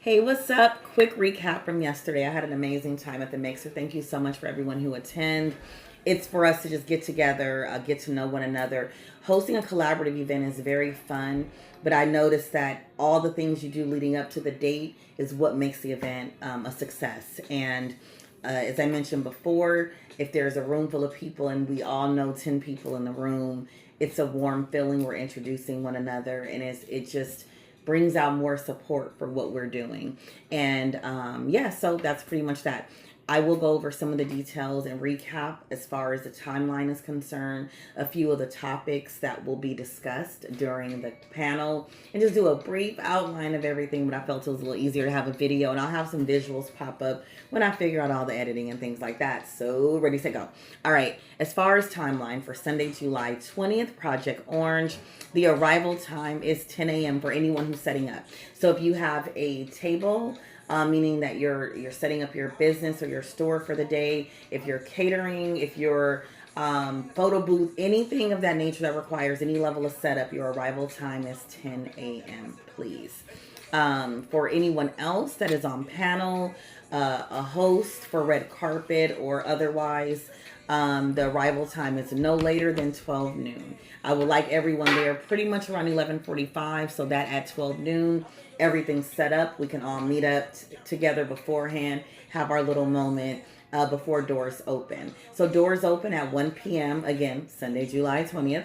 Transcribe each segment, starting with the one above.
Hey, what's up? Quick recap from yesterday. I had an amazing time at the Mixer. Thank you so much for everyone who attend. It's for us to just get together, get to know one another. Hosting a collaborative event is very fun, but I noticed that all the things you do leading up to the date is what makes the event a success. And as I mentioned before, if there's a room full of people and we all know 10 people in the room, it's a warm feeling. We're introducing one another, and it just brings out more support for what we're doing. And yeah, so that's pretty much that. I will go over some of the details and recap as far as the timeline is concerned, a few of the topics that will be discussed during the panel, and just do a brief outline of everything. But I felt it was a little easier to have a video, and I'll have some visuals pop up when I figure out all the editing and things like that. So, ready to go. All right, as far as timeline for Sunday, July 20th, Project Orange, the arrival time is 10 a.m. for anyone who's setting up. So, if you have a table, meaning that you're setting up your business or your store for the day, if you're catering, if you're photo booth, anything of that nature that requires any level of setup, your arrival time is 10 a.m., please. For anyone else that is on panel, a host for red carpet or otherwise, the arrival time is no later than 12 noon. I would like everyone there pretty much around 11:45, so that at 12 noon, everything's set up. We can all meet up together beforehand, have our little moment before doors open. So doors open at 1 p.m. Again, Sunday, July 20th.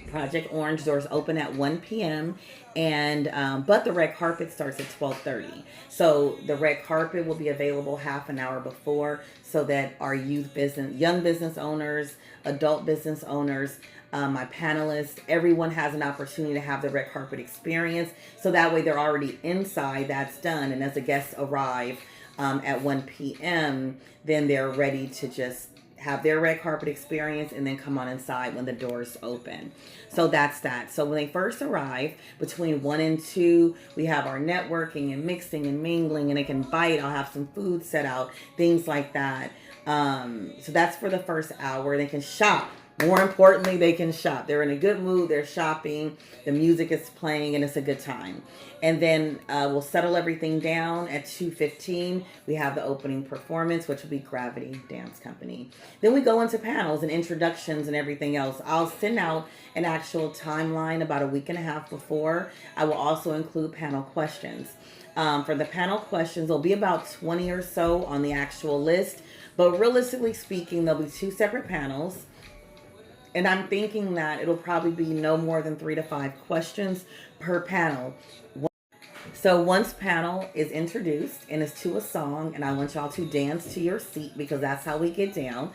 Project Orange doors open at 1 p.m. and but the red carpet starts at 12:30. So the red carpet will be available half an hour before, so that our young business owners, adult business owners, my panelists, everyone has an opportunity to have the red carpet experience. So that way they're already inside. That's done, and as the guests arrive at 1 p.m., then they're ready to just have their red carpet experience and then come on inside when the doors open. So that's that. So when they first arrive, between 1 and 2, we have our networking and mixing and mingling, and they can bite. I'll have some food set out, things like that. So that's for the first hour. They can shop. More importantly, they can shop. They're in a good mood. They're shopping. The music is playing, and it's a good time. And then we'll settle everything down at 2:15. We have the opening performance, which will be Gravity Dance Company. Then we go into panels and introductions and everything else. I'll send out an actual timeline about a week and a half before. I will also include panel questions. For the panel questions, there'll be about 20 or so on the actual list. But realistically speaking, there'll be two separate panels. And I'm thinking that it'll probably be no more than 3 to 5 questions per panel. So once panel is introduced and it's to a song, and I want y'all to dance to your seat because that's how we get down.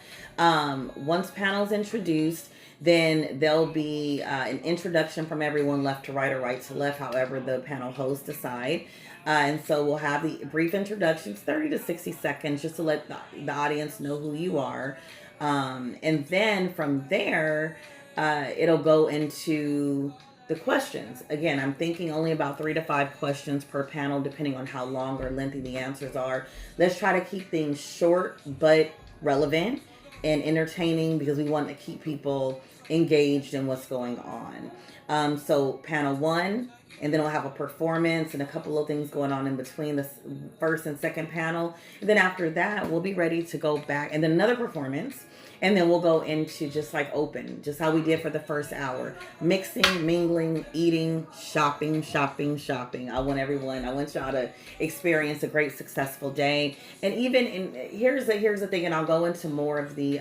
Once panel's introduced, then there'll be an introduction from everyone left to right or right to left, however the panel hosts decide. And so we'll have the brief introductions, 30 to 60 seconds, just to let the audience know who you are. And then from there, it'll go into the questions. Again, I'm thinking only about 3 to 5 questions per panel, depending on how long or lengthy the answers are. Let's try to keep things short but relevant and entertaining because we want to keep people engaged in what's going on. So panel one, and then we'll have a performance and a couple of things going on in between the first and second panel. And then after that, we'll be ready to go back, and then another performance. And then we'll go into just like open, just how we did for the first hour. Mixing, mingling, eating, shopping, shopping, shopping. I want y'all to experience a great, successful day. And here's the thing, and I'll go into more of the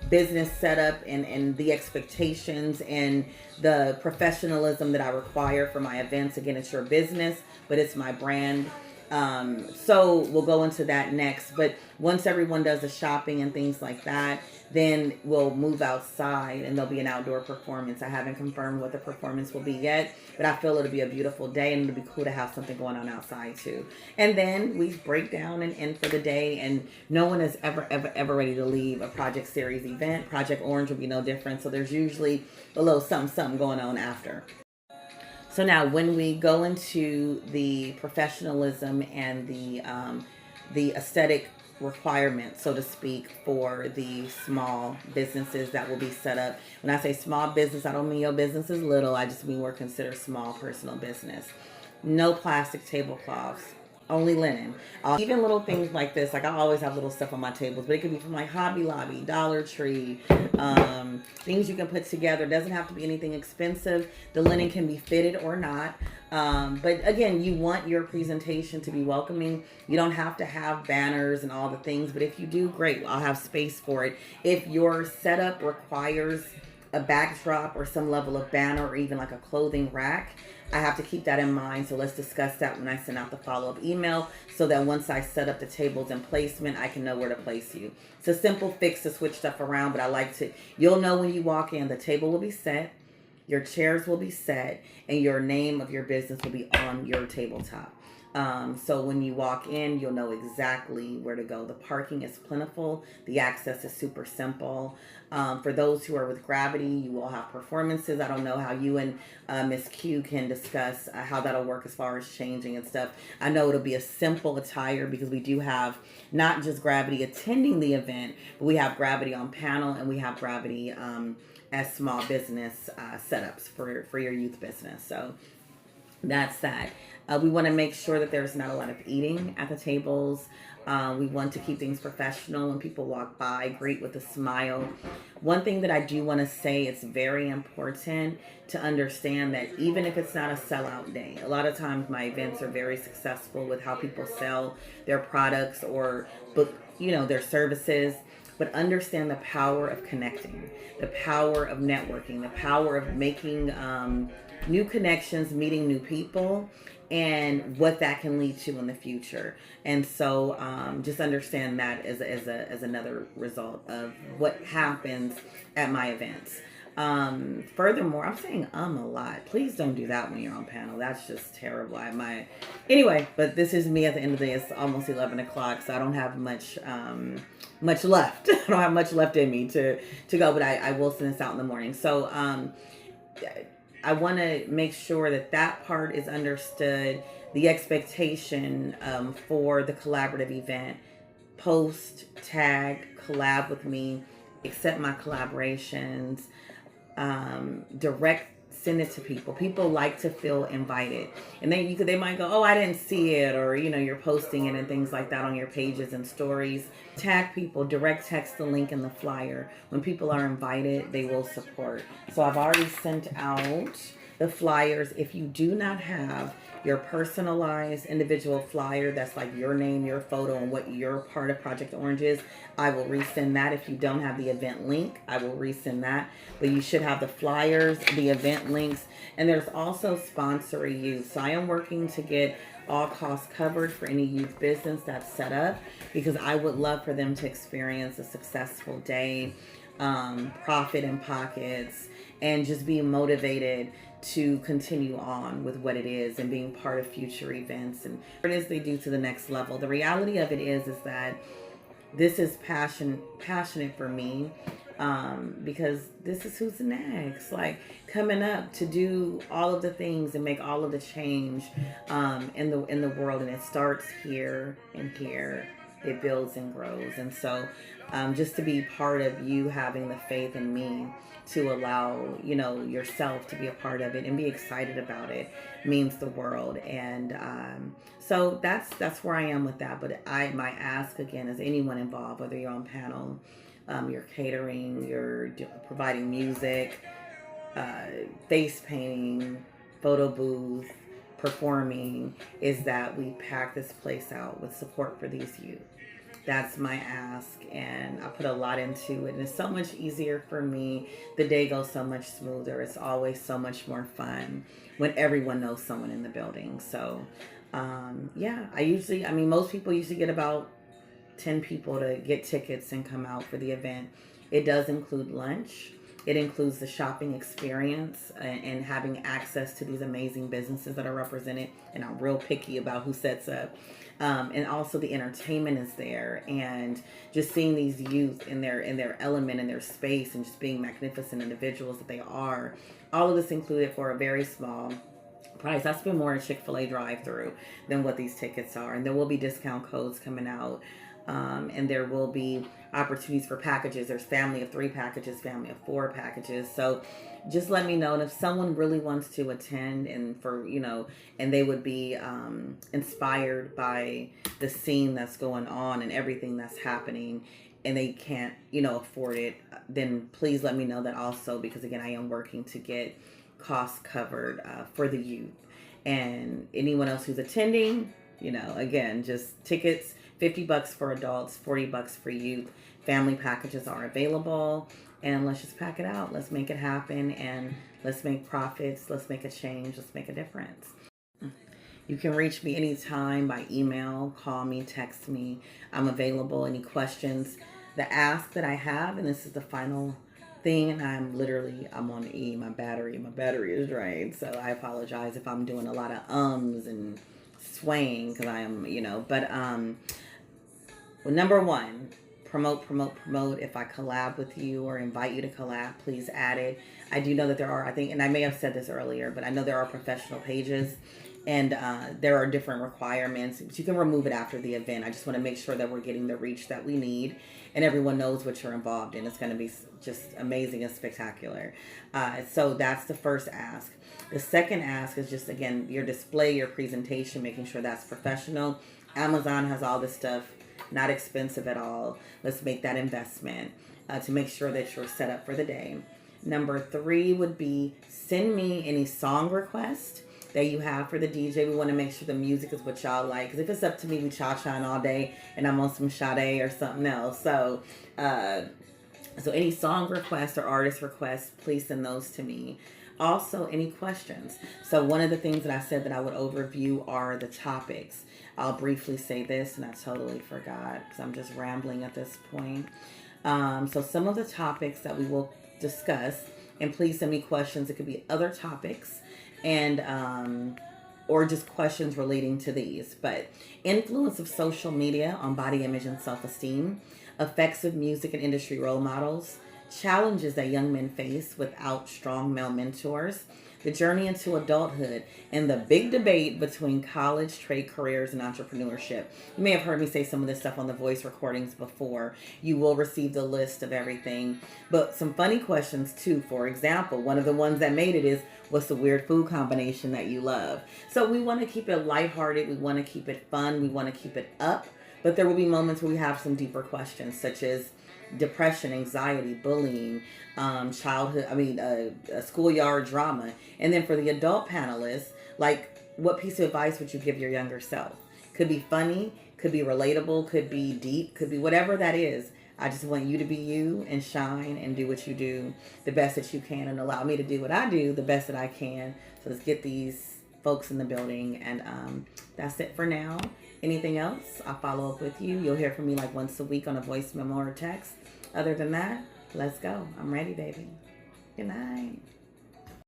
business setup and the expectations and the professionalism that I require for my events. Again, it's your business, but it's my brand. So we'll go into that next. But once everyone does the shopping and things like that, then we'll move outside and there'll be an outdoor performance. I haven't confirmed what the performance will be yet, but I feel it'll be a beautiful day and it'll be cool to have something going on outside too. And then we break down and end for the day, and no one is ever ready to leave a Project Series event. Project Orange will be no different. So there's usually a little something going on after. So now, when we go into the professionalism and the aesthetic requirements, so to speak, for the small businesses that will be set up. When I say small business, I don't mean your business is little. I just mean we're considered small personal business. No plastic tablecloths, only linen. Even little things like this, like I always have little stuff on my tables, but it could be from like Hobby Lobby, Dollar Tree, things you can put together. It doesn't have to be anything expensive. The linen can be fitted or not. But again, you want your presentation to be welcoming. You don't have to have banners and all the things, but if you do, great. I'll have space for it. If your setup requires a backdrop or some level of banner or even like a clothing rack, I have to keep that in mind. So let's discuss that when I send out the follow-up email, so that once I set up the tables and placement, I can know where to place you. It's a simple fix to switch stuff around, but I like to, you'll know when you walk in, the table will be set, your chairs will be set, and your name of your business will be on your tabletop. So when you walk in, you'll know exactly where to go. The parking is plentiful. The access is super simple. For those who are with Gravity, you will have performances. I don't know how you and Miss Q can discuss how that'll work as far as changing and stuff. I know it'll be a simple attire because we do have not just Gravity attending the event, but we have Gravity on panel and we have Gravity as small business setups for your youth business. So that's that. We want to make sure that there's not a lot of eating at the tables. We want to keep things professional. When people walk by, greet with a smile. One thing that I do want to say, it's very important to understand that even if it's not a sellout day, a lot of times my events are very successful with how people sell their products or book, their services. But understand the power of connecting, the power of networking, the power of making new connections, meeting new people, and what that can lead to in the future. And so just understand that as another result of what happens at my events. Furthermore, I'm saying a lot. Please don't do that when you're on panel. That's just terrible. Anyway, but this is me at the end of the day. It's almost 11 o'clock, so I don't have much left. I don't have much left in me to go, but I will send this out in the morning. So I want to make sure that part is understood. The expectation for the collaborative event: post, tag, collab with me, accept my collaborations, direct send it to people. People like to feel invited, and they might go, oh, I didn't see it, or you're posting it and things like that on your pages and stories. Tag people, direct text the link in the flyer. When people are invited, they will support. So I've already sent out the flyers. If you do not have your personalized individual flyer that's like your name, your photo, and what your part of Project Orange is, I will resend that. If you don't have the event link, I will resend that. But you should have the flyers, the event links, and there's also sponsor youth. So I am working to get all costs covered for any youth business that's set up, because I would love for them to experience a successful day, profit in pockets, and just be motivated to continue on with what it is and being part of future events and what it is they do to the next level. The reality of it is that this is passionate for me, because this is who's next, like coming up to do all of the things and make all of the change in the world. And it starts here, and here it builds and grows. And so just to be part of you having the faith in me to allow yourself to be a part of it and be excited about it means the world. And so that's where I am with that. But my ask again is anyone involved, whether you're on panel, you're catering, you're providing music, face painting, photo booth, performing, is that we pack this place out with support for these youth. That's my ask, and I put a lot into it, and it's so much easier for me. The day goes so much smoother. It's always so much more fun when everyone knows someone in the building. So most people usually get about 10 people to get tickets and come out for the event. It does include lunch. It includes the shopping experience and having access to these amazing businesses that are represented. And I'm real picky about who sets up. And also the entertainment is there, and just seeing these youth in their element, in their space, and just being magnificent individuals that they are. All of this included for a very small price. I spend more in Chick-fil-A drive-through than what these tickets are, and there will be discount codes coming out And there will be opportunities for packages. There's family of 3 packages, family of 4 packages. So just let me know. And if someone really wants to attend and and they would be inspired by the scene that's going on and everything that's happening, and they can't, afford it, then please let me know that also, because again, I am working to get costs covered for the youth. And anyone else who's attending, again, just tickets, $50 for adults, $40 for youth. Family packages are available. And let's just pack it out. Let's make it happen. And let's make profits. Let's make a change. Let's make a difference. You can reach me anytime by email, call me, text me. I'm available. Any questions? The ask that I have, and this is the final thing, and I'm on E. My battery is drained. So I apologize if I'm doing a lot of ums and swaying, because I am, but well, number one, promote. If I collab with you or invite you to collab, please add it. I do know that there are, I think, and I may have said this earlier, but I know there are professional pages, and there are different requirements. But you can remove it after the event. I just want to make sure that we're getting the reach that we need, and everyone knows what you're involved in. It's going to be just amazing and spectacular. So that's the first ask. The second ask is just, again, your display, your presentation, making sure that's professional. Amazon has all this stuff, not expensive at all. Let's make that investment to make sure that you're set up for the day. Number 3 would be send me any song requests that you have for the DJ. We want to make sure the music is what y'all like. Because if it's up to me, we cha-chaing all day and I'm on some Sade or something else. So any song requests or artist requests, please send those to me. Also, any questions. So one of the things that I said that I would overview are the topics. I'll briefly say this, and I totally forgot because I'm just rambling at this point. So some of the topics that we will discuss, and please send me questions. It could be other topics and or just questions relating to these. But influence of social media on body image and self-esteem, effects of music and industry role models, challenges that young men face without strong male mentors, the journey into adulthood, and the big debate between college, trade careers, and entrepreneurship. You may have heard me say some of this stuff on the voice recordings before. You will receive the list of everything. But some funny questions too. For example, one of the ones that made it is, what's the weird food combination that you love? So we want to keep it lighthearted. We want to keep it fun. We want to keep it up. But there will be moments where we have some deeper questions, such as depression, anxiety, bullying, schoolyard drama. And then for the adult panelists, like, what piece of advice would you give your younger self? Could be funny, could be relatable, could be deep, could be whatever that is. I just want you to be you and shine and do what you do the best that you can, and allow me to do what I do the best that I can. So let's get these folks in the building, and that's it for now. Anything else, I'll follow up with you. You'll hear from me like once a week on a voice memo or text. Other than that, let's go. I'm ready, baby. Good night.